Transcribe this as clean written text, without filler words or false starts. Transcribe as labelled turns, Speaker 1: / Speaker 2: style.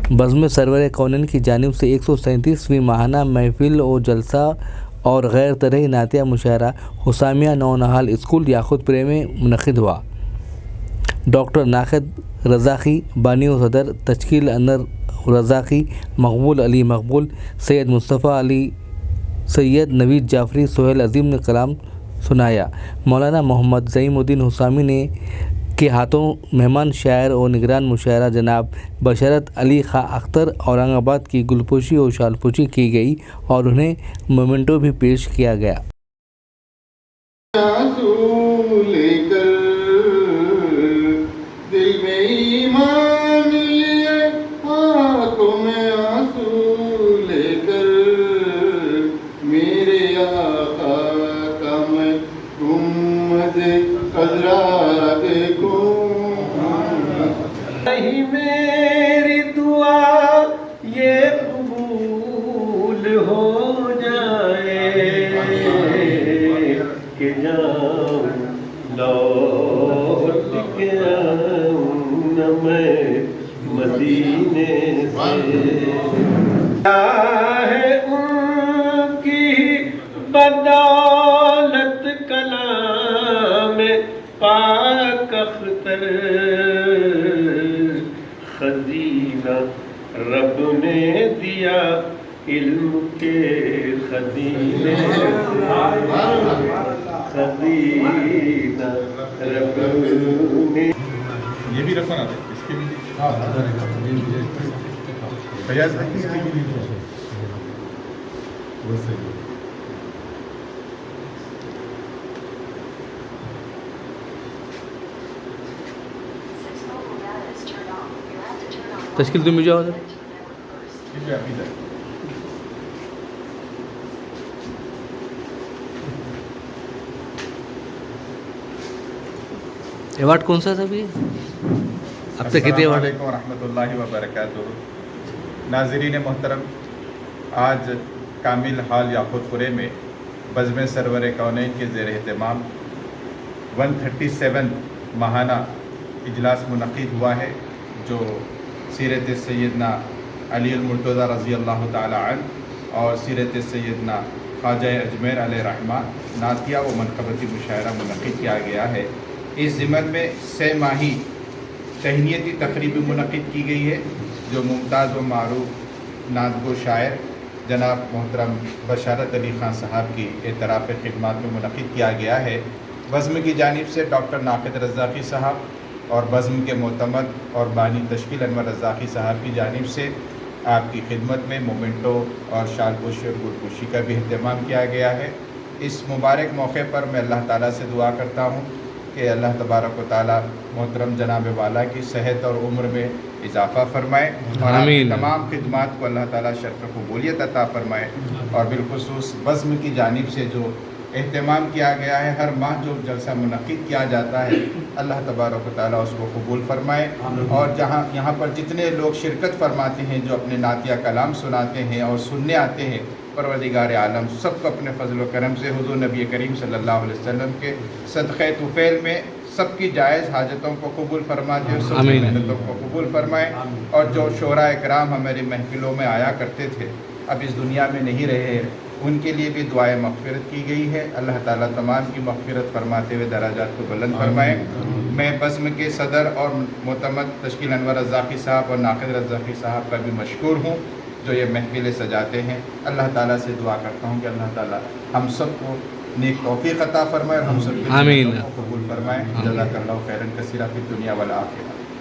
Speaker 1: بزم سرور کونین کی جانب سے 137ویں ماہانہ محفل و جلسہ اور غیر طرحی نعتیہ مشاعرہ حسامیہ نونہال اسکول یاقوت پورے میں منعقد ہوا۔ ڈاکٹر ناقد رضاقی بانی و صدر تشکیل انور رضاقی، مقبول علی مقبول، سید مصطفیٰ علی، سید نوید جعفری، سہیل عظیم نے کلام سنایا۔ مولانا محمد زعیم الدین حسامی نے کے ہاتھوں مہمان شاعر و نگران مشاعرہ جناب بشارت علی خاں اختر اورنگ آباد کی گلپوشی و شالپوشی کی گئی اور انہیں مومنٹو بھی پیش کیا گیا۔
Speaker 2: میری دعا یہ قبول ہو جائے کہ جاؤں لوٹ کے آؤں نہ میں مدینے سے، ہے ان کی بدولت کلام پاک اختر، خزینہ رب نے دیا علم کے خزینے، خزینہ رب نے۔
Speaker 3: یہ بھی رکھو نا اس کے بھی فیاض ہے اس کے بھی
Speaker 1: تشکیل تم مجھے آؤ ایوارڈ کون سا تھا ابھی؟ اب تک کتنے ایوارڈ؟
Speaker 3: السلام علیکم ورحمۃ اللہ وبرکاتہ۔ ناظرین محترم، آج کامل ہال یاقوت پورے میں بزم سرور کونین کے زیر اہتمام 137 ماہانہ اجلاس منعقد ہوا ہے، جو سیرت سیدنا علی المرتضیٰ رضی اللہ تعالی عنہ اور سیرت سیدنا خواجہ اجمیر علیہ رحمہ نعتیہ و منقبتی مشاعرہ منعقد کیا گیا ہے۔ اس ضمن میں 6 ماہی تہنیتی تقریب منعقد کی گئی ہے، جو ممتاز و معروف نعت گو شاعر جناب محترم بشارت علی خاں صاحب کی اعتراف خدمات میں منعقد کیا گیا ہے۔ بزم کی جانب سے ڈاکٹر ناقد رضاقی صاحب اور بزم کے معتمد اور بانی تشکیل انور رضاقی صاحب کی جانب سے آپ کی خدمت میں مومنٹو اور شال پوشی اور گل پوشی کا بھی اہتمام کیا گیا ہے۔ اس مبارک موقع پر میں اللہ تعالیٰ سے دعا کرتا ہوں کہ اللہ تبارک و تعالیٰ محترم جناب والا کی صحت اور عمر میں اضافہ فرمائے اور آپ کی تمام خدمات کو اللہ تعالیٰ شرف قبولیت عطا فرمائے، اور بالخصوص بزم کی جانب سے جو اہتمام کیا گیا ہے، ہر ماہ جو جلسہ منعقد کیا جاتا ہے، اللہ تبارک و تعالیٰ اس کو قبول فرمائے، اور جہاں یہاں پر جتنے لوگ شرکت فرماتے ہیں، جو اپنے نعتیہ کلام سناتے ہیں اور سننے آتے ہیں، پروردگار عالم سب کو اپنے فضل و کرم سے حضور نبی کریم صلی اللہ علیہ وسلم کے صدقہ طفیل میں سب کی جائز حاجتوں کو قبول فرماتے ہیں، سب کی محنتوں کو قبول فرمائے، اور جو شعراء اکرام ہماری محفلوں میں آیا کرتے تھے، اب اس دنیا میں نہیں رہے، ان کے لیے بھی دعائے مغفرت کی گئی ہے۔ اللہ تعالیٰ تمام کی مغفرت فرماتے ہوئے درجات کو بلند فرمائے۔ میں بزم کے صدر اور معتمد تشکیل انور رضاقی صاحب اور ناقد رضاقی صاحب کا بھی مشکور ہوں، جو یہ محفلیں سجاتے ہیں۔ اللہ تعالیٰ سے دعا کرتا ہوں کہ اللہ تعالیٰ ہم سب کو نیک توفیق عطا فرمائے اور ہم سب کے کو قبول فرمائے۔ جزاک اللہ خیرا کثیرا فی الدنیا والآخرہ۔